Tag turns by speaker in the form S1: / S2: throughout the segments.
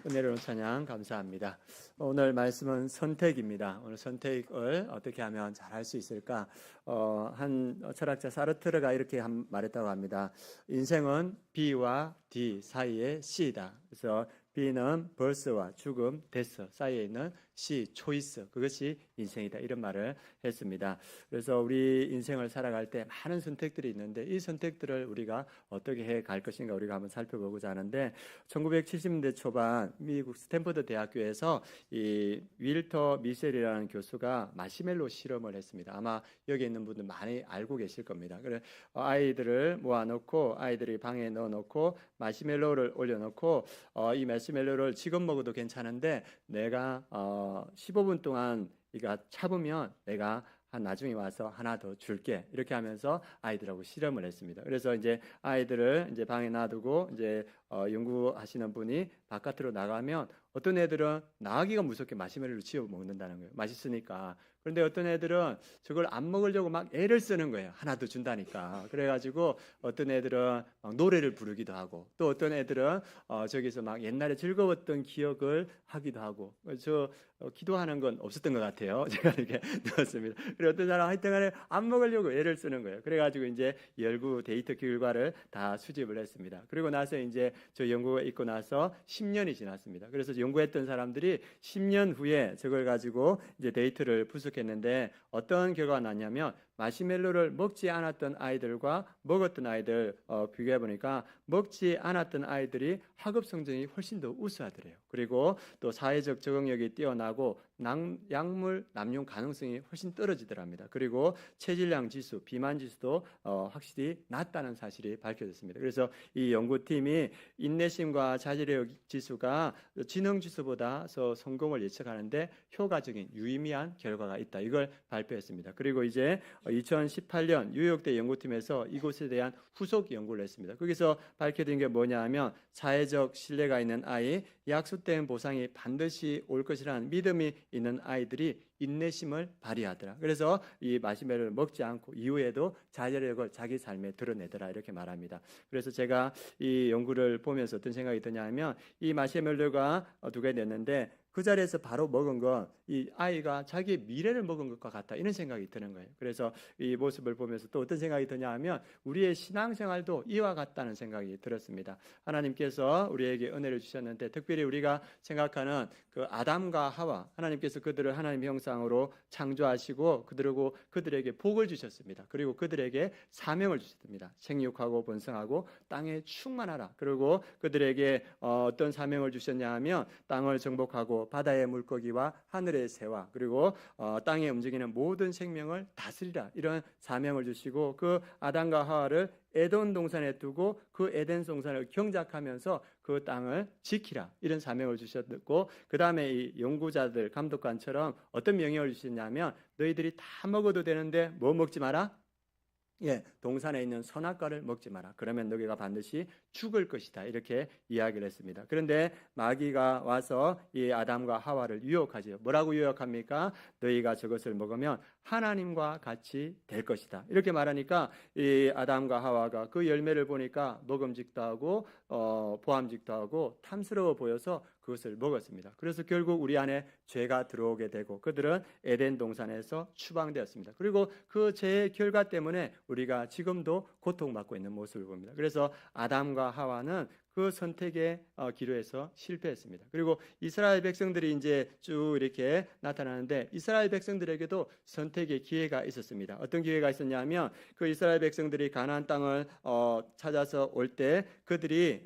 S1: 은혜로운 찬양 감사합니다. 오늘 말씀은 선택입니다. 오늘 선택을 어떻게 하면 잘할 수 있을까? 한 철학자 사르트르가 이렇게 말했다고 합니다. 인생은 B와 D 사이의 C다. 그래서 B는 벌스와 죽음, 데스 사이에 있는 C, 초이스, 그것이 인생이다, 이런 말을 했습니다. 그래서 우리 인생을 살아갈 때 많은 선택들이 있는데 이 선택들을 우리가 어떻게 해 갈 것인가 우리가 한번 살펴보고자 하는데, 1970년대 초반 미국 스탠퍼드 대학교에서 이 윌터 미셀이라는 교수가 마시멜로 실험을 했습니다. 아마 여기 있는 분들 많이 알고 계실 겁니다. 그래 아이들을 모아놓고 아이들이 방에 넣어놓고 마시멜로를 올려놓고 이 마시멜로를 지금 먹어도 괜찮은데 내가 15분 동안 이거 참으면 내가 나중에 와서 하나 더 줄게, 이렇게 하면서 아이들하고 실험을 했습니다. 그래서 이제 아이들을 이제 방에 놔두고 이제 연구하시는 분이 바깥으로 나가면 어떤 애들은 나가기가 무섭게 마시멜로를 지어 먹는다는 거예요. 맛있으니까. 그런데 어떤 애들은 저걸 안 먹으려고 막 애를 쓰는 거예요. 하나 더 준다니까. 그래가지고 어떤 애들은 막 노래를 부르기도 하고, 또 어떤 애들은 저기서 막 옛날에 즐거웠던 기억을 하기도 하고. 저 기도하는 건 없었던 것 같아요. 제가 이렇게 들었습니다. 그리고 어떤 사람 하여튼 간에 안 먹으려고 애를 쓰는 거예요. 그래가지고 이제 연구 데이터 결과를 다 수집을 했습니다. 그리고 나서 이제 저 연구가 있고 나서 10년이 지났습니다. 그래서 연구했던 사람들이 10년 후에 저걸 가지고 이제 데이터를 분석했는데 어떤 결과가 났냐면, 마시멜로를 먹지 않았던 아이들과 먹었던 아이들 비교해 보니까 먹지 않았던 아이들이 학업 성적이 훨씬 더 우수하더래요. 그리고 또 사회적 적응력이 뛰어나고 약물 남용 가능성이 훨씬 떨어지더랍니다. 그리고 체질량 지수, 비만 지수도 확실히 낮다는 사실이 밝혀졌습니다. 그래서 이 연구팀이 인내심과 자제력 지수가 지능 지수보다 더 성공을 예측하는데 효과적인 유의미한 결과가 있다, 이걸 발표했습니다. 그리고 이제 2018년 뉴욕대 연구팀에서 이곳에 대한 후속 연구를 했습니다. 거기서 밝혀진 게 뭐냐 하면, 사회적 신뢰가 있는 아이, 약속된 보상이 반드시 올 것이라는 믿음이 있는 아이들이 인내심을 발휘하더라. 그래서 이 마시멜로를 먹지 않고 이후에도 자제력을 자기 삶에 드러내더라, 이렇게 말합니다. 그래서 제가 이 연구를 보면서 어떤 생각이 드냐 하면, 이 마시멜로가 두 개 냈는데 그 자리에서 바로 먹은 건 이 아이가 자기의 미래를 먹은 것과 같다, 이런 생각이 드는 거예요. 그래서 이 모습을 보면서 또 어떤 생각이 드냐 하면, 우리의 신앙생활도 이와 같다는 생각이 들었습니다. 하나님께서 우리에게 은혜를 주셨는데, 특별히 우리가 생각하는 그 아담과 하와, 하나님께서 그들을 하나님의 형상으로 창조하시고 그들에게 복을 주셨습니다. 그리고 그들에게 사명을 주셨습니다. 생육하고 번성하고 땅에 충만하라. 그리고 그들에게 어떤 사명을 주셨냐 하면, 땅을 정복하고 바다의 물고기와 하늘의 새와 그리고 땅에 움직이는 모든 생명을 다스리라, 이런 사명을 주시고, 그 아담과 하와를 에덴 동산에 두고 그 에덴 동산을 경작하면서 그 땅을 지키라, 이런 사명을 주셨고, 그 다음에 이 연구자들, 감독관처럼 어떤 명령을 주셨냐면, 너희들이 다 먹어도 되는데 뭐 먹지 마라? 동산에 있는 선악과를 먹지 마라. 그러면 너희가 반드시 죽을 것이다, 이렇게 이야기를 했습니다. 그런데 마귀가 와서 이 아담과 하와를 유혹하죠. 뭐라고 유혹합니까? 너희가 저것을 먹으면 하나님과 같이 될 것이다, 이렇게 말하니까 이 아담과 하와가 그 열매를 보니까 먹음직도 하고 보암직도 하고 탐스러워 보여서 그것을 먹었습니다. 그래서 결국 우리 안에 죄가 들어오게 되고 그들은 에덴 동산에서 추방되었습니다. 그리고 그 죄의 결과 때문에 우리가 지금도 고통받고 있는 모습을 봅니다. 그래서 아담과 하와는 그 선택의 기로에서 실패했습니다. 그리고 이스라엘 백성들이 이제 쭉 이렇게 나타나는데, 이스라엘 백성들에게도 선택의 기회가 있었습니다. 어떤 기회가 있었냐면, 그 이스라엘 백성들이 가나안 땅을 찾아서 올 때 그들이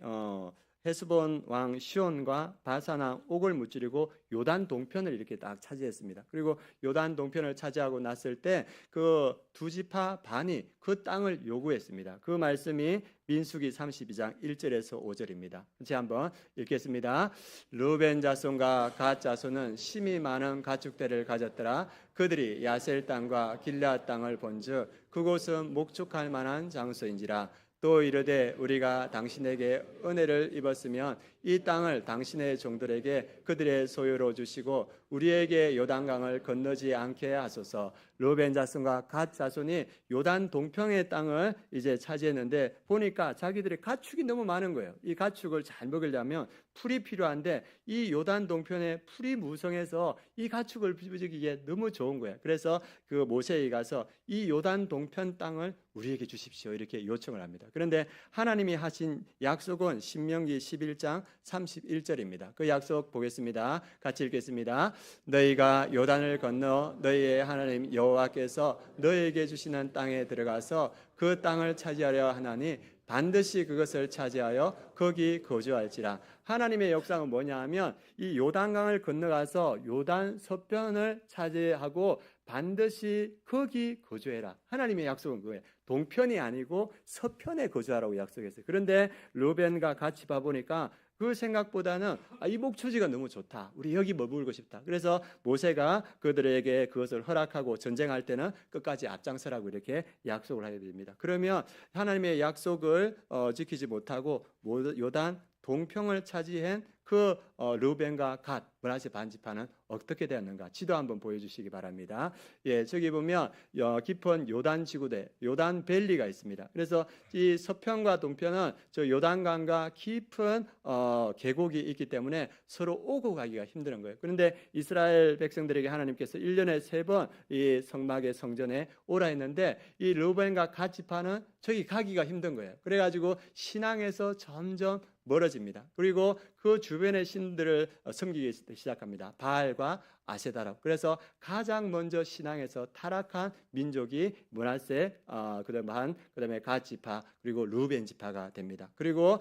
S1: 헤스본 왕 시온과 바산 왕 옥을 무찌르고 요단 동편을 이렇게 딱 차지했습니다. 그리고 요단 동편을 차지하고 났을 때 그 두 지파 반이 그 땅을 요구했습니다. 그 말씀이 민수기 32장 1절에서 5절입니다. 같이 한번 읽겠습니다. 르벤 자손과 갓 자손은 심이 많은 가축대를 가졌더라. 그들이 야셀 땅과 길앗 땅을 본즉 그곳은 목축할 만한 장소인지라. 또 이르되 우리가 당신에게 은혜를 입었으면 이 땅을 당신의 종들에게 그들의 소유로 주시고 우리에게 요단강을 건너지 않게 하소서. 르벤 자손과 갓 자손이 요단 동평의 땅을 이제 차지했는데 보니까 자기들의 가축이 너무 많은 거예요. 이 가축을 잘 먹으려면 풀이 필요한데 이 요단 동편에 풀이 무성해서 이 가축을 비우기에 너무 좋은 거예요. 그래서 그 모세에 가서 이 요단 동편 땅을 우리에게 주십시오 이렇게 요청을 합니다. 그런데 하나님이 하신 약속은 신명기 11장 31절입니다. 그 약속 보겠습니다. 같이 읽겠습니다. 너희가 요단을 건너 너희의 하나님 여호와께서 너희에게 주시는 땅에 들어가서 그 땅을 차지하려 하나니 반드시 그것을 차지하여 거기 거주할지라. 하나님의 역사는 뭐냐 하면 이 요단강을 건너가서 요단 서편을 차지하고 반드시 거기 거주해라. 하나님의 약속은 그거예요. 동편이 아니고 서편에 거주하라고 약속했어요. 그런데 르벤과 같이 봐보니까 그 생각보다는 이 목초지가 너무 좋다. 우리 여기 머물고 싶다. 그래서 모세가 그들에게 그것을 허락하고 전쟁할 때는 끝까지 앞장서라고 이렇게 약속을 하게 됩니다. 그러면 하나님의 약속을 지키지 못하고 요단 동평을 차지한 그 르벤과 갓 므낫세 반지파는 어떻게 되었는가 지도 한번 보여주시기 바랍니다. 예, 저기 보면 깊은 요단 지구대, 요단 밸리가 있습니다. 그래서 이 서편과 동편은 저 요단강과 깊은 계곡이 있기 때문에 서로 오고 가기가 힘든 거예요. 그런데 이스라엘 백성들에게 하나님께서 1년에 3번 이 성막의 성전에 오라 했는데 이 르벤과 갓 지파는 저기 가기가 힘든 거예요. 그래가지고 신앙에서 점점 멀어집니다. 그리고 그 주변의 신들을 섬기기 시작합니다. 바알과 아세다라고. 그래서 가장 먼저 신앙에서 타락한 민족이 므낫세, 그다음에 갓 지파 그리고 르벤 지파가 됩니다. 그리고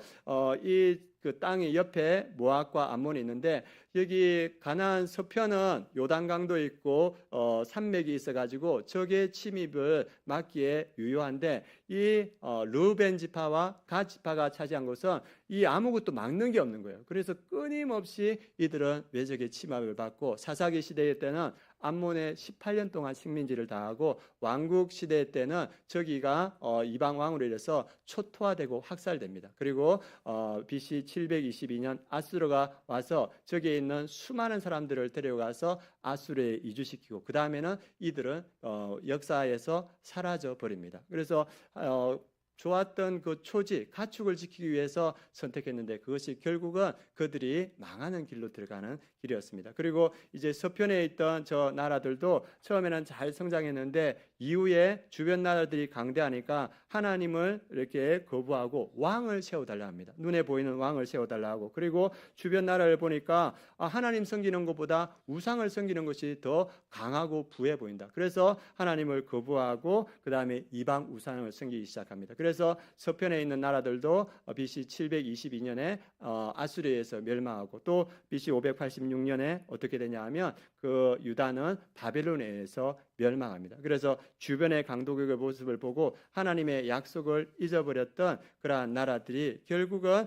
S1: 이 그 땅이 옆에 모압과 암몬이 있는데 여기 가나안 서편은 요단강도 있고 산맥이 있어가지고 적의 침입을 막기에 유효한데 이 르벤 지파와 갓 지파가 차지한 것은 이 아무것도 막는 게 없는 거예요. 그래서 끊임없이 이들은 외적의 침입을 받고 사사기 시대 때는 암몬에 18년 동안 식민지를 당하고 왕국 시대 때는 저기가 이방 왕으로 인해서 초토화되고 학살됩니다. 그리고 BC 722년 아수르가 와서 저기에 있는 수많은 사람들을 데려가서 아수르에 이주시키고 그 다음에는 이들은 역사에서 사라져 버립니다. 그래서 좋았던 그 초지, 가축을 지키기 위해서 선택했는데 그것이 결국은 그들이 망하는 길로 들어가는 길이었습니다. 그리고 이제 서편에 있던 저 나라들도 처음에는 잘 성장했는데 이후에 주변 나라들이 강대하니까 하나님을 이렇게 거부하고 왕을 세워달라 합니다. 눈에 보이는 왕을 세워달라 하고 그리고 주변 나라를 보니까 하나님 섬기는 것보다 우상을 섬기는 것이 더 강하고 부해 보인다. 그래서 하나님을 거부하고 그 다음에 이방 우상을 섬기기 시작합니다. 그래서 서편에 있는 나라들도 BC 722년에 아수르에서 멸망하고 또 BC 586년에 어떻게 되냐 하면 그 유다는 바벨론에 의해서 멸망합니다. 그래서 주변의 강도국의 모습을 보고 하나님의 약속을 잊어버렸던 그러한 나라들이 결국은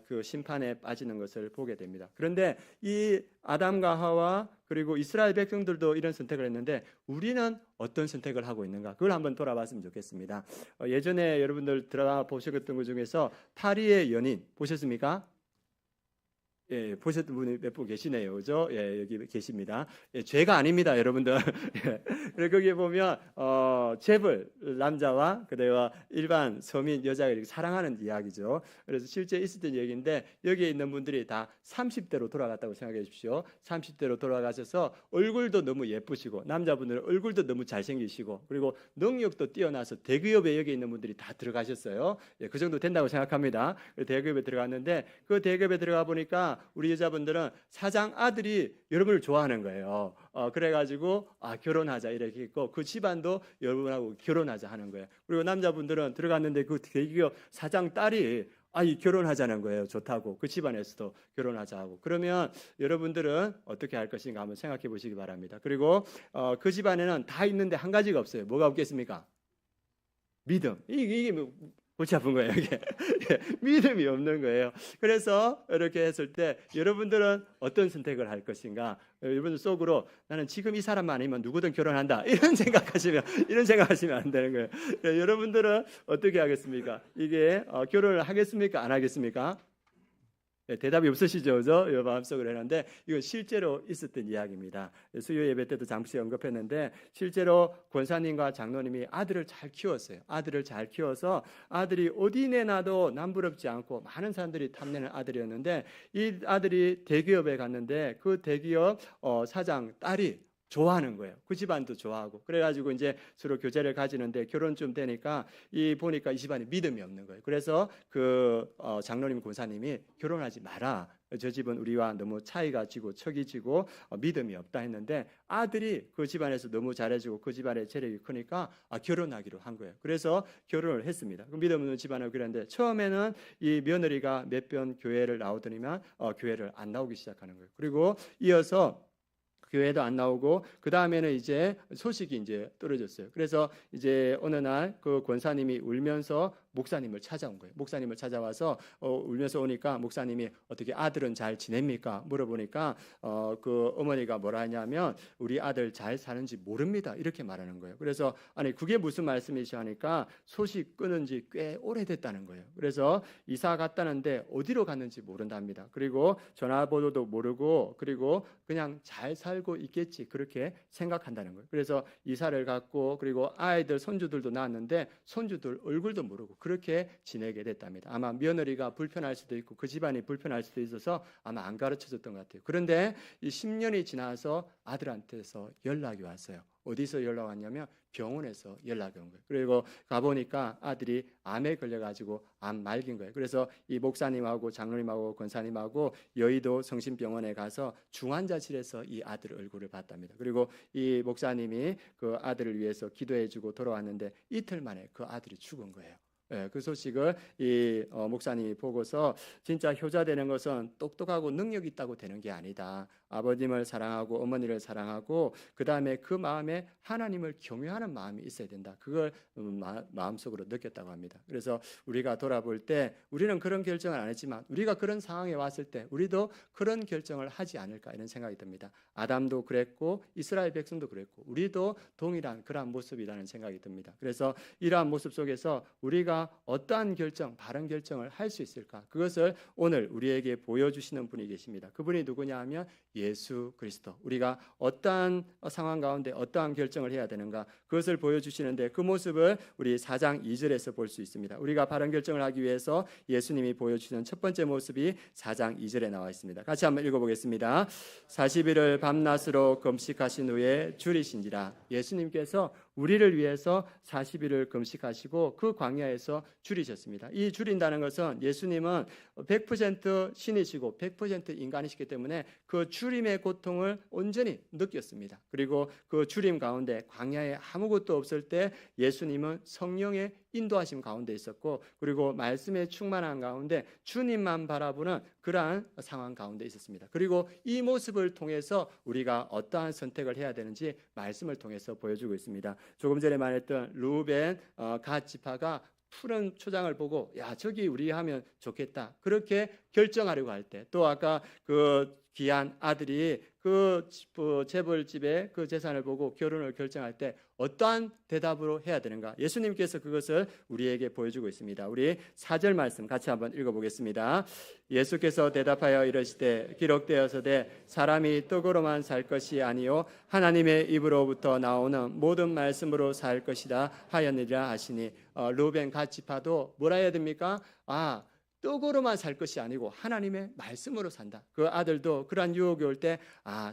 S1: 그 심판에 빠지는 것을 보게 됩니다. 그런데 이 아담과 하와 그리고 이스라엘 백성들도 이런 선택을 했는데 우리는 어떤 선택을 하고 있는가? 그걸 한번 돌아봤으면 좋겠습니다. 예전에 여러분들 들어가 보셨던 것 중에서 파리의 연인 보셨습니까? 예, 보셨던 분이 몇 분 계시네요. 그죠? 예, 여기 계십니다. 예, 죄가 아닙니다, 여러분들. 예. 그리고 거기에 보면, 재벌, 남자와 그다음에 일반 서민 여자가 이렇게 사랑하는 이야기죠. 그래서 실제 있었던 얘기인데, 여기에 있는 분들이 다 30대로 돌아갔다고 생각해 주십시오. 30대로 돌아가셔서 얼굴도 너무 예쁘시고, 남자분들은 얼굴도 너무 잘생기시고, 그리고 능력도 뛰어나서 대기업에 여기 있는 분들이 다 들어가셨어요. 예, 그 정도 된다고 생각합니다. 대기업에 들어갔는데, 그 대기업에 들어가 보니까 우리 여자분들은 사장 아들이 여러분을 좋아하는 거예요. 그래가지고 결혼하자 이렇게 했고 그 집안도 여러분하고 결혼하자 하는 거예요. 그리고 남자분들은 들어갔는데 그 대기업 사장 딸이 결혼하자는 거예요. 좋다고. 그 집안에서도 결혼하자 하고. 그러면 여러분들은 어떻게 할 것인가 한번 생각해 보시기 바랍니다. 그리고 그 집안에는 다 있는데 한 가지가 없어요. 뭐가 없겠습니까? 믿음. 이게 골치 아픈 거예요, 이게. 믿음이 없는 거예요. 그래서 이렇게 했을 때 여러분들은 어떤 선택을 할 것인가? 여러분들 속으로 나는 지금 이 사람만 아니면 누구든 결혼한다. 이런 생각하시면 안 되는 거예요. 여러분들은 어떻게 하겠습니까? 이게 결혼을 하겠습니까? 안 하겠습니까? 대답이 없으시죠? 저 마음속으로 했는데 이거 실제로 있었던 이야기입니다. 수요 예배 때도 잠시 언급했는데 실제로 권사님과 장로님이 아들을 잘 키웠어요. 아들을 잘 키워서 아들이 어디 내놔도 남부럽지 않고 많은 사람들이 탐내는 아들이었는데 이 아들이 대기업에 갔는데 그 대기업 사장 딸이 좋아하는 거예요. 그 집안도 좋아하고. 그래가지고 이제 서로 교제를 가지는데 결혼쯤 되니까 보니까 이 집안이 믿음이 없는 거예요. 그래서 그 장로님 권사님이 결혼하지 마라. 저 집은 우리와 너무 차이가 지고 척이 지고 믿음이 없다 했는데 아들이 그 집안에서 너무 잘해주고 그 집안의 재력이 크니까 결혼하기로 한 거예요. 그래서 결혼을 했습니다. 그 믿음 없는 집안을 그랬는데 처음에는 이 며느리가 몇 번 교회를 나오더니만 교회를 안 나오기 시작하는 거예요. 그리고 이어서 교회도 안 나오고 그 다음에는 이제 소식이 이제 떨어졌어요. 그래서 이제 어느 날 그 권사님이 울면서 목사님을 찾아온 거예요. 목사님을 찾아와서 울면서 오니까 목사님이 어떻게 아들은 잘 지냅니까? 물어보니까 그 어머니가 뭐라 하냐면 우리 아들 잘 사는지 모릅니다. 이렇게 말하는 거예요. 그래서 아니 그게 무슨 말씀이시 하니까 소식 끊은 지 꽤 오래됐다는 거예요. 그래서 이사 갔다는데 어디로 갔는지 모른답니다. 그리고 전화번호도 모르고 그리고 그냥 잘 살고 있겠지 그렇게 생각한다는 거예요. 그래서 이사를 갔고 그리고 아이들 손주들도 낳았는데 손주들 얼굴도 모르고 그렇게 지내게 됐답니다. 아마 며느리가 불편할 수도 있고 그 집안이 불편할 수도 있어서 아마 안 가르쳐줬던 것 같아요. 그런데 이 10년이 지나서 아들한테서 연락이 왔어요. 어디서 연락 왔냐면 병원에서 연락이 온 거예요. 그리고 가보니까 아들이 암에 걸려가지고 암 말긴 거예요. 그래서 이 목사님하고 장로님하고 권사님하고 여의도 성심병원에 가서 중환자실에서 이 아들 얼굴을 봤답니다. 그리고 이 목사님이 그 아들을 위해서 기도해주고 돌아왔는데 이틀 만에 그 아들이 죽은 거예요. 그 소식을 이 목사님이 보고서 진짜 효자 되는 것은 똑똑하고 능력 있다고 되는 게 아니다. 아버님을 사랑하고 어머니를 사랑하고 그 다음에 그 마음에 하나님을 경외하는 마음이 있어야 된다. 그걸 마음속으로 느꼈다고 합니다. 그래서 우리가 돌아볼 때 우리는 그런 결정을 안 했지만 우리가 그런 상황에 왔을 때 우리도 그런 결정을 하지 않을까 이런 생각이 듭니다. 아담도 그랬고 이스라엘 백성도 그랬고 우리도 동일한 그러한 모습이라는 생각이 듭니다. 그래서 이러한 모습 속에서 우리가 어떠한 결정, 바른 결정을 할 수 있을까? 그것을 오늘 우리에게 보여주시는 분이 계십니다. 그분이 누구냐 하면 예수 그리스도. 우리가 어떠한 상황 가운데 어떠한 결정을 해야 되는가 그것을 보여주시는데 그 모습을 우리 4장 2절에서 볼 수 있습니다. 우리가 바른 결정을 하기 위해서 예수님이 보여주시는 첫 번째 모습이 4장 2절에 나와 있습니다. 같이 한번 읽어보겠습니다. 40일을 밤낮으로 금식하신 후에 줄이신지라. 예수님께서 우리를 위해서 40일을 금식하시고 그 광야에서 줄이셨습니다. 이 줄인다는 것은 예수님은 100% 신이시고 100% 인간이시기 때문에 그 줄임의 고통을 온전히 느꼈습니다. 그리고 그 줄임 가운데 광야에 아무것도 없을 때 예수님은 성령의 인도하심 가운데 있었고 그리고 말씀에 충만한 가운데 주님만 바라보는 그러한 상황 가운데 있었습니다. 그리고 이 모습을 통해서 우리가 어떠한 선택을 해야 되는지 말씀을 통해서 보여주고 있습니다. 조금 전에 말했던 루벤 갓 지파가 푸른 초장을 보고 야 저기 우리 하면 좋겠다 그렇게 결정하려고 할 때 또 아까 그 귀한 아들이 그 재벌집의 그 재산을 보고 결혼을 결정할 때 어떠한 대답으로 해야 되는가 예수님께서 그것을 우리에게 보여주고 있습니다. 우리 4절 말씀 같이 한번 읽어보겠습니다. 예수께서 대답하여 이르시되 기록되어서되 사람이 떡으로만 살 것이 아니요 하나님의 입으로부터 나오는 모든 말씀으로 살 것이다 하였느니라 하시니 루벤 갓 지파도 뭐라 해야 됩니까? 떡으로만 살 것이 아니고 하나님의 말씀으로 산다. 그 아들도 그러한 유혹이 올 때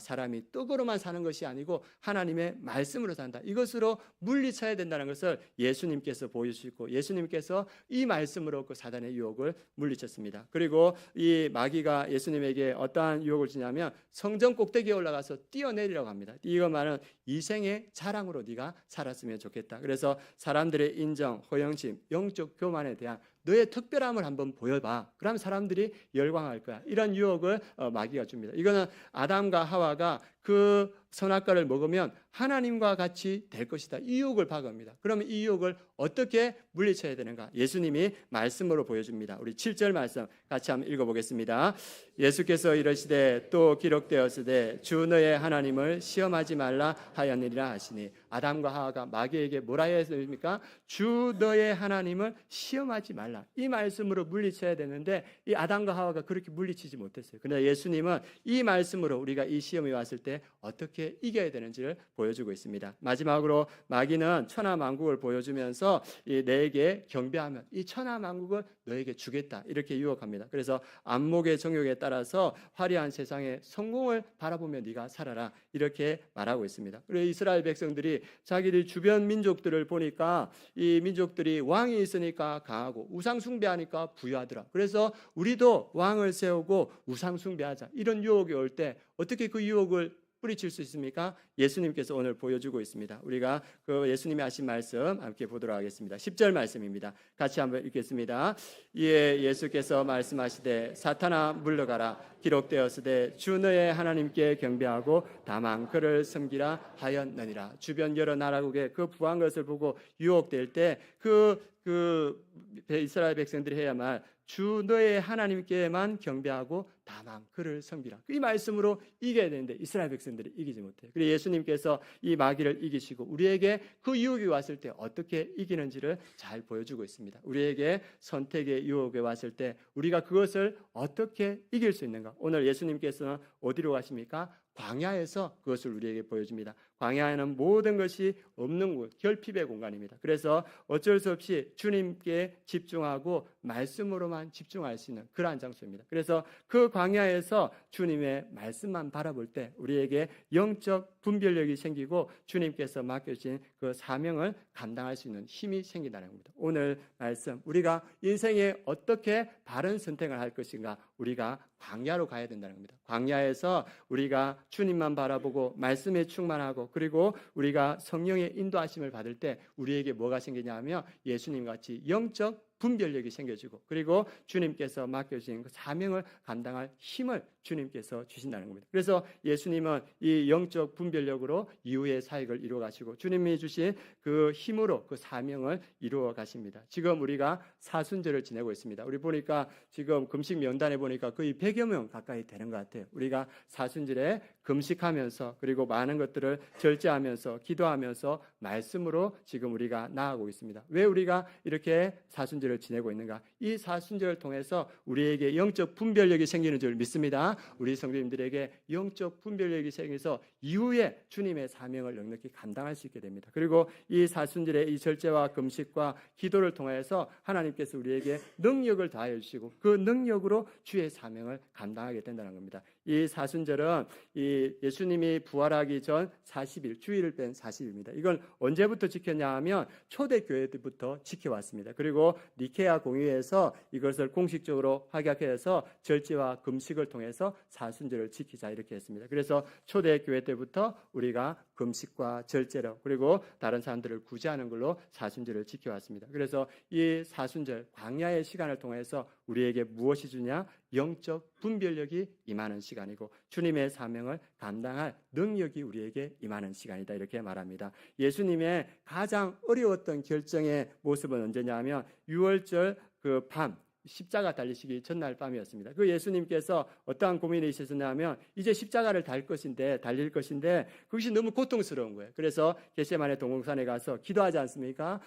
S1: 사람이 떡으로만 사는 것이 아니고 하나님의 말씀으로 산다. 이것으로 물리쳐야 된다는 것을 예수님께서 보여주시고 예수님께서 이 말씀으로 그 사단의 유혹을 물리쳤습니다. 그리고 이 마귀가 예수님에게 어떠한 유혹을 주냐면 성전 꼭대기에 올라가서 뛰어내리라고 합니다. 이것만은 이생의 자랑으로 네가 살았으면 좋겠다. 그래서 사람들의 인정, 허영심, 영적 교만에 대한 너의 특별함을 한번 보여봐. 그러면 사람들이 열광할 거야. 이런 유혹을 마귀가 줍니다. 이거는 아담과 하와가 그 선악과를 먹으면 하나님과 같이 될 것이다. 이 유혹을 받아옵니다. 그러면 이 유혹을 어떻게 물리쳐야 되는가? 예수님이 말씀으로 보여줍니다. 우리 7절 말씀 같이 한번 읽어보겠습니다. 예수께서 이르시되 또 기록되었으되 주 너의 하나님을 시험하지 말라 하였느니라 하시니, 아담과 하와가 마귀에게 뭐라 했습니까? 주 너의 하나님을 시험하지 말라. 이 말씀으로 물리쳐야 되는데 이 아담과 하와가 그렇게 물리치지 못했어요. 그러나 예수님은 이 말씀으로 우리가 이 시험이 왔을 때 어떻게 이겨야 되는지를 보여주고 있습니다. 마지막으로 마귀는 천하만국을 보여주면서 내게 경배하면 이 천하만국을 너에게 주겠다 이렇게 유혹합니다. 그래서 안목의 정욕에 따라서 화려한 세상의 성공을 바라보며 네가 살아라 이렇게 말하고 있습니다. 그리고 이스라엘 백성들이 자기들 주변 민족들을 보니까 이 민족들이 왕이 있으니까 강하고 우상 숭배하니까 부유하더라. 그래서 우리도 왕을 세우고 우상 숭배하자 이런 유혹이 올 때 어떻게 그 유혹을 뿌리칠 수 있습니까? 예수님께서 오늘 보여주고 있습니다. 우리가 그 예수님이 하신 말씀 함께 보도록 하겠습니다. 10절 말씀입니다. 같이 한번 읽겠습니다. 이에 예수께서 말씀하시되 사탄아 물러가라 기록되었으되 주 너의 하나님께 경배하고 다만 그를 섬기라 하였느니라. 주변 여러 나라국의 그 부한 것을 보고 유혹될 때 그 이스라엘 백성들이 해야만 주 너의 하나님께만 경배하고 다만 그를 섬기라. 이 말씀으로 이겨야 되는데 이스라엘 백성들이 이기지 못해요. 그래서 예수님께서 이 마귀를 이기시고 우리에게 그 유혹이 왔을 때 어떻게 이기는지를 잘 보여주고 있습니다. 우리에게 선택의 유혹이 왔을 때 우리가 그것을 어떻게 이길 수 있는가? 오늘 예수님께서는 어디로 가십니까? 광야에서 그것을 우리에게 보여줍니다. 광야에는 모든 것이 없는 곳, 결핍의 공간입니다. 그래서 어쩔 수 없이 주님께 집중하고 말씀으로만 집중할 수 있는 그러한 장소입니다. 그래서 그 광야에서 주님의 말씀만 바라볼 때 우리에게 영적 분별력이 생기고 주님께서 맡겨주신 그 사명을 감당할 수 있는 힘이 생긴다는 겁니다. 오늘 말씀 우리가 인생에 어떻게 바른 선택을 할 것인가, 우리가 광야로 가야 된다는 겁니다. 광야에서 우리가 주님만 바라보고 말씀에 충만하고 그리고 우리가 성령의 인도하심을 받을 때 우리에게 뭐가 생기냐 하면 예수님같이 영적 분별력이 생겨지고 그리고 주님께서 맡겨주신 그 사명을 감당할 힘을 주님께서 주신다는 겁니다. 그래서 예수님은 이 영적 분별력으로 이후의 사역을 이루어 가시고 주님이 주신 그 힘으로 그 사명을 이루어 가십니다. 지금 우리가 사순절을 지내고 있습니다. 우리 보니까 지금 금식 명단에 보니까 거의 100여 명 가까이 되는 것 같아요. 우리가 사순절에 금식하면서 그리고 많은 것들을 절제하면서 기도하면서 말씀으로 지금 우리가 나아가고 있습니다. 왜 우리가 이렇게 사순절을 지내고 있는가? 이 사순절을 통해서 우리에게 영적 분별력이 생기는 줄 믿습니다. 우리 성도님들에게 영적 분별력이 생겨서 이후에 주님의 사명을 넉넉히 감당할 수 있게 됩니다. 그리고 이 사순절의 이 절제와 금식과 기도를 통해서 하나님께서 우리에게 능력을 다해 주시고 그 능력으로 주의 사명을 감당하게 된다는 겁니다. 이 사순절은 이 예수님이 부활하기 전 40일, 주일을 뺀 40일입니다. 이건 언제부터 지켰냐 하면 초대교회 때부터 지켜왔습니다. 그리고 니케아 공의회에서 이것을 공식적으로 확약해서 절제와 금식을 통해서 사순절을 지키자 이렇게 했습니다. 그래서 초대교회 때부터 우리가 금식과 절제로 그리고 다른 사람들을 구제하는 걸로 사순절을 지켜왔습니다. 그래서 이 사순절 광야의 시간을 통해서 우리에게 무엇이 주냐? 영적 분별력이 임하는 시간이고 주님의 사명을 감당할 능력이 우리에게 임하는 시간이다 이렇게 말합니다. 예수님의 가장 어려웠던 결정의 모습은 언제냐 하면 6월절 그 밤 십자가 달리시기 전날 밤이었습니다. 그 예수님께서 어떠한 고민이 있으셨냐면 이제 십자가를 달릴 것인데 그것이 너무 고통스러운 거예요. 그래서 겟세마네 동영산에 가서 기도하지 않습니까?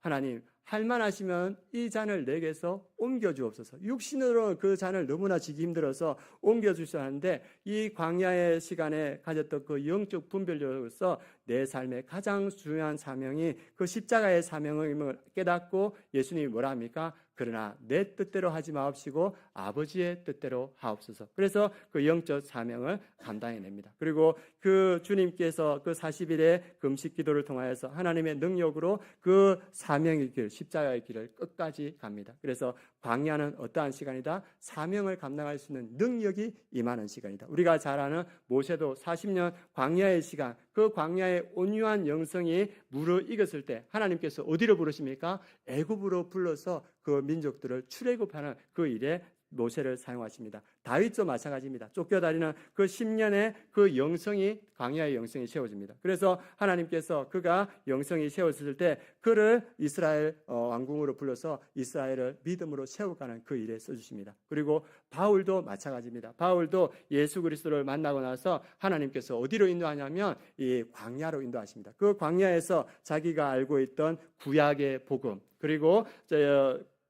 S1: 하나님 할만하시면 이 잔을 내게서 옮겨주옵소서. 육신으로 그 잔을 너무나 지기 힘들어서 옮겨주셔야 하는데 이 광야의 시간에 가졌던 그 영적 분별력으로서 내 삶의 가장 중요한 사명이 그 십자가의 사명을 깨닫고 예수님이 뭐라 합니까? 그러나 내 뜻대로 하지 마옵시고 아버지의 뜻대로 하옵소서. 그래서 그 영적 사명을 감당해냅니다. 그리고 그 주님께서 그 40일의 금식 기도를 통하여서 하나님의 능력으로 그 사명의 길, 십자가의 길을 끝까지 갑니다. 그래서 광야는 어떠한 시간이다? 사명을 감당할 수 있는 능력이 임하는 시간이다. 우리가 잘 아는 모세도 40년 광야의 시간, 그 광야의 온유한 영성이 무르익었을 때 하나님께서 어디로 부르십니까? 애굽으로 불러서 그 민족들을 출애굽하는 그 일에 모세를 사용하십니다. 다윗도 마찬가지입니다. 쫓겨다니는 그 10년의 그 영성이 광야의 영성이 세워집니다. 그래서 하나님께서 그가 영성이 세워졌을 때 그를 이스라엘 왕궁으로 불러서 이스라엘을 믿음으로 세워가는 그 일에 써주십니다. 그리고 바울도 마찬가지입니다. 바울도 예수 그리스도를 만나고 나서 하나님께서 어디로 인도하냐면 이 광야로 인도하십니다. 그 광야에서 자기가 알고 있던 구약의 복음 그리고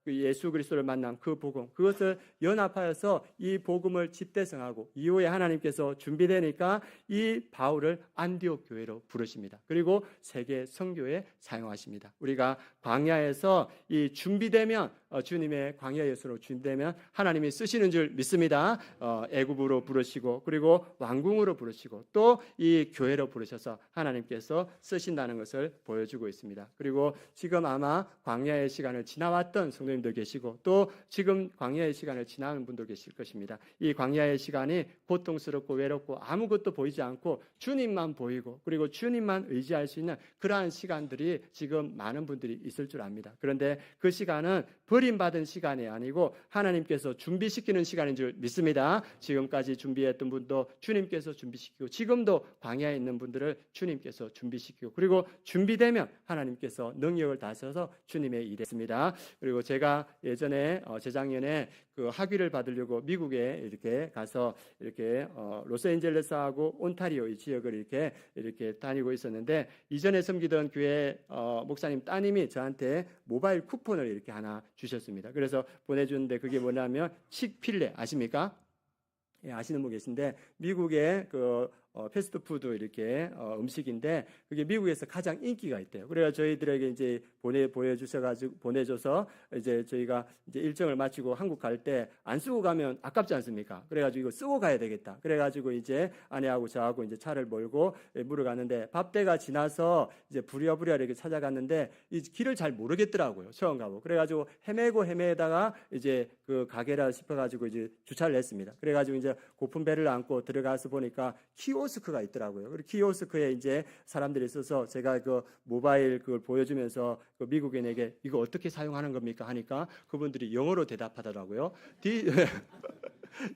S1: 예수 그리스도를 만난 그 복음 그것을 연합하여서 이 복음을 집대성하고 이후에 하나님께서 준비되니까 이 바울을 안디옥 교회로 부르십니다. 그리고 세계 선교에 사용하십니다. 우리가 광야에서 이 준비되면 주님의 광야 예수로 준비되면 하나님이 쓰시는 줄 믿습니다. 애굽으로 부르시고 그리고 왕궁으로 부르시고 또 이 교회로 부르셔서 하나님께서 쓰신다는 것을 보여주고 있습니다. 그리고 지금 아마 광야의 시간을 지나왔던 성도님들 계시고 또 지금 광야의 시간을 지나는 분도 계실 것입니다. 이 광야의 시간이 고통스럽고 외롭고 아무것도 보이지 않고 주님만 보이고 그리고 주님만 의지할 수 있는 그러한 시간들이 지금 많은 분들이 있을 줄 압니다. 그런데 그 시간은 버림받은 시간이 아니고 하나님께서 준비시키는 시간인 줄 믿습니다. 지금까지 준비했던 분도 주님께서 준비시키고 지금도 광야에 있는 분들을 주님께서 준비시키고 그리고 준비되면 하나님께서 능력을 다하셔서 주님의 일에 있습니다. 그리고 제가 예전에 재작년에 그 학위를 받으려고 미국에 이렇게 가서 이렇게 로스앤젤레스하고 온타리오 이 지역을 이렇게 다니고 있었는데 이전에 섬기던 교회 목사님 따님이 저한테 모바일 쿠폰을 이렇게 하나 주셨습니다. 그래서 보내주는데 그게 뭐냐면 칙필레 아십니까? 예, 아시는 분 계신데 미국의 그 패스트푸드 이렇게 음식인데 그게 미국에서 가장 인기가 있대요. 그래서 저희들에게 이제 보내줘서 이제 저희가 이제 일정을 마치고 한국 갈 때 안 쓰고 가면 아깝지 않습니까? 그래가지고 이거 쓰고 가야 되겠다. 그래가지고 이제 아내하고 저하고 이제 차를 몰고 물을 갔는데 밥때가 지나서 이제 부랴부랴 이렇게 찾아갔는데 이 길을 잘 모르겠더라고요. 처음 가고 그래가지고 헤매다가 이제 그 가게라 싶어가지고 이제 주차를 했습니다. 그래가지고 이제 고픈 배를 안고 들어가서 보니까 키오스크가 있더라고요. 그리고 키오스크에 이제 사람들이 있어서 제가 그 모바일 그걸 보여주면서 그 미국인에게 이거 어떻게 사용하는 겁니까 하니까 그분들이 영어로 대답하더라고요.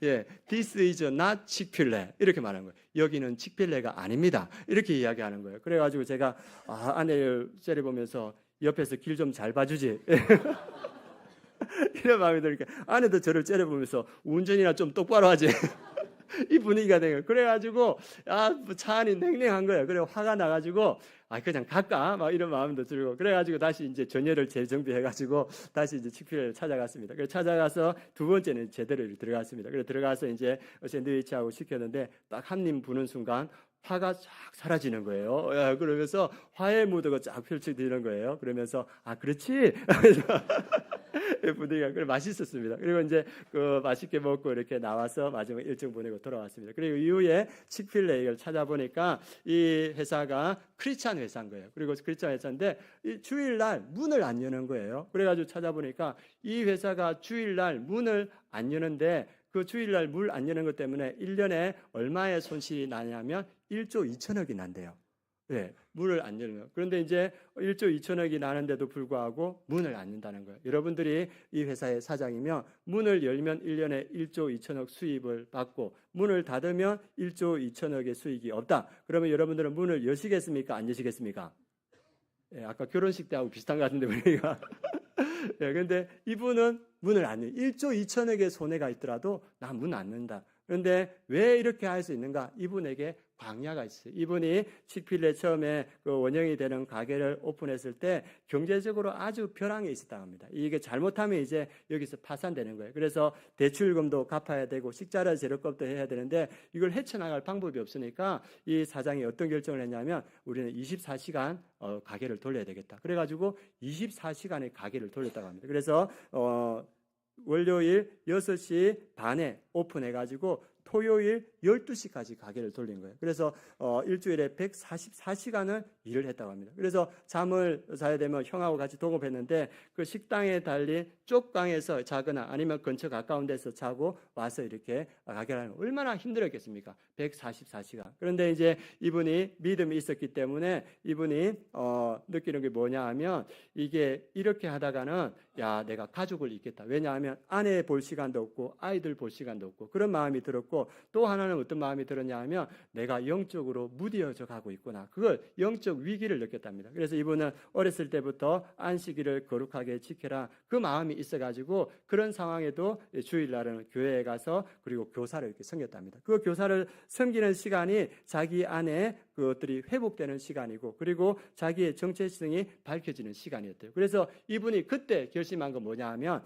S1: 예, this is not Chick-fil-A 이렇게 말하는 거예요. 여기는 칙필레가 아닙니다. 이렇게 이야기하는 거예요. 그래가지고 제가 아내를 째려보면서 옆에서 길 좀 잘 봐주지. 이런 마음이 들니까 아내도 저를 째려보면서 운전이나 좀 똑바로 하지. 이 분위기가 된 거예요. 그래가지고 차 안이 냉랭한 거예요. 그래 화가 나가지고 그냥 갈까 막 이런 마음도 들고 그래가지고 다시 이제 전열을 재정비해가지고 다시 이제 칙필레를 찾아갔습니다. 그래서 찾아가서 두 번째는 제대로 들어갔습니다. 그래 들어가서 이제 샌드위치하고 시켰는데 딱 한 입 부는 순간 화가 쫙 사라지는 거예요. 그러면서 화해 무드가 쫙 펼쳐지는 거예요. 그러면서 그렇지. 분위기가 그래 맛있었습니다. 그리고 이제 그 맛있게 먹고 이렇게 나와서 마지막 일정 보내고 돌아왔습니다. 그리고 이후에 칙필레이를 찾아보니까 이 회사가 크리스찬 회사인 거예요. 그리고 크리스찬 회사인데 이 주일날 문을 안 여는 거예요. 그래가지고 찾아보니까 이 회사가 주일날 문을 안 여는데 그 주일날 물 안 여는 것 때문에 1년에 얼마의 손실이 나냐면 1조 2천억이 난대요. 네, 문을 안 열면. 그런데 이제 1조 2천억이 나는데도 불구하고 문을 안 연다는 거예요. 여러분들이 이 회사의 사장이면 문을 열면 1년에 1조 2천억 수입을 받고 문을 닫으면 1조 2천억의 수익이 없다. 그러면 여러분들은 문을 여시겠습니까? 안 여시겠습니까? 예, 아까 결혼식 때하고 비슷한 것 같은데 우리가. 예, 그런데 이분은 문을 안 열어요. 1조 2천억의 손해가 있더라도 나 문 안 연다. 그런데 왜 이렇게 할 수 있는가? 이분에게 광야가 있어요. 이분이 칙필레 처음에 그 원형이 되는 가게를 오픈했을 때 경제적으로 아주 벼랑에 있었다고 합니다. 이게 잘못하면 이제 여기서 파산되는 거예요. 그래서 대출금도 갚아야 되고 식자재 재료값도 해야 되는데 이걸 헤쳐나갈 방법이 없으니까 이 사장이 어떤 결정을 했냐면 우리는 24시간 가게를 돌려야 되겠다. 그래가지고 24시간의 가게를 돌렸다고 합니다. 그래서 월요일 6시 반에 오픈해가지고 토요일 12시까지 가게를 돌린 거예요. 그래서 일주일에 144시간을 일을 했다고 합니다. 그래서 잠을 자야 되면 형하고 같이 동업했는데 그 식당에 달린 쪽방에서 자거나 아니면 근처 가까운 데서 자고 와서 이렇게 가게를 하는, 얼마나 힘들었겠습니까? 144시간. 그런데 이제 이분이 믿음이 있었기 때문에 이분이 느끼는 게 뭐냐 하면, 이게 이렇게 하다가는 야, 내가 가족을 잃겠다. 왜냐하면 아내 볼 시간도 없고 아이들 볼 시간도 없고, 그런 마음이 들었고, 또 하나는 어떤 마음이 들었냐 하면 내가 영적으로 무뎌져 가고 있구나. 그걸 영적 위기를 느꼈답니다. 그래서 이분은 어렸을 때부터 안식일을 거룩하게 지켜라, 그 마음이 있어가지고 그런 상황에도 주일날은 교회에 가서 그리고 교사를 이렇게 섬겼답니다. 그 교사를 섬기는 시간이 자기 안에 그것들이 회복되는 시간이고, 그리고 자기의 정체성이 밝혀지는 시간이었대요. 그래서 이분이 그때 결심한 건 뭐냐 하면,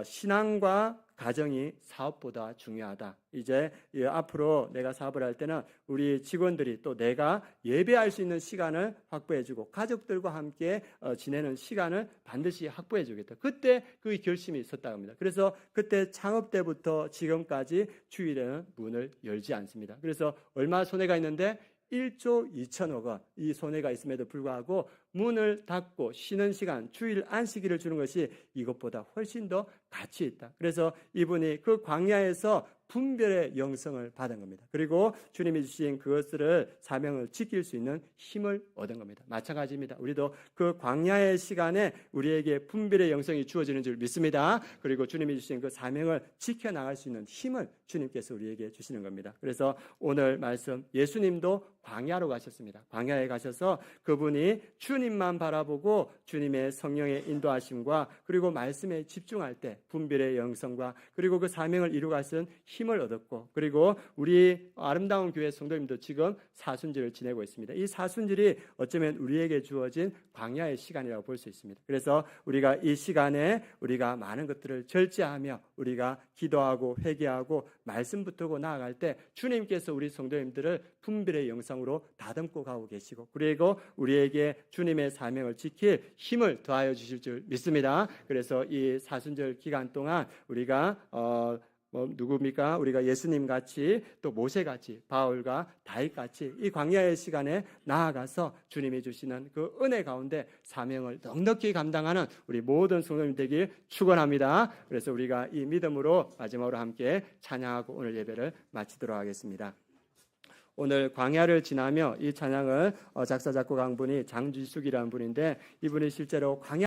S1: 신앙과 가정이 사업보다 중요하다. 이제 앞으로 내가 사업을 할 때는 우리 직원들이 또 내가 예배할 수 있는 시간을 확보해주고 가족들과 함께 지내는 시간을 반드시 확보해주겠다. 그때 그 결심이 있었다고 합니다. 그래서 그때 창업 때부터 지금까지 주일에는 문을 열지 않습니다. 그래서 얼마 손해가 있는데 1조 2천억 원, 이 손해가 있음에도 불구하고 문을 닫고 쉬는 시간, 주일 안식일을 주는 것이 이것보다 훨씬 더 가치 있다. 그래서 이분이 그 광야에서 분별의 영성을 받은 겁니다. 그리고 주님이 주신 그것을, 사명을 지킬 수 있는 힘을 얻은 겁니다. 마찬가지입니다. 우리도 그 광야의 시간에 우리에게 분별의 영성이 주어지는 줄 믿습니다. 그리고 주님이 주신 그 사명을 지켜나갈 수 있는 힘을 주님께서 우리에게 주시는 겁니다. 그래서 오늘 말씀, 예수님도 광야로 가셨습니다. 광야에 가셔서 그분이 주님만 바라보고 주님의 성령의 인도하심과 그리고 말씀에 집중할 때 분별의 영성과 그리고 그 사명을 이루갈 수 있는 힘을 얻었고, 그리고 우리 아름다운 교회 성도님도 지금 사순절을 지내고 있습니다. 이 사순절이 어쩌면 우리에게 주어진 광야의 시간이라고 볼 수 있습니다. 그래서 우리가 이 시간에 우리가 많은 것들을 절제하며 우리가 기도하고 회개하고 말씀 붙들고 나아갈 때 주님께서 우리 성도님들을 분별의 영성으로 다듬고 가고 계시고, 그리고 우리에게 주님의 사명을 지킬 힘을 더하여 주실 줄 믿습니다. 그래서 이 사순절 기간 동안 우리가 누굽니까? 우리가 예수님 같이, 또 모세 같이, 바울과 다윗 같이 이 광야의 시간에 나아가서 주님이 주시는 그 은혜 가운데 사명을 넉넉히 감당하는 우리 모든 성도님 되길 축원합니다. 그래서 우리가 이 믿음으로 마지막으로 함께 찬양하고 오늘 예배를 마치도록 하겠습니다. 오늘 광야를 지나며 이 찬양을 작사 작곡한 분이 장지숙이라는 분인데, 이분이 실제로 광야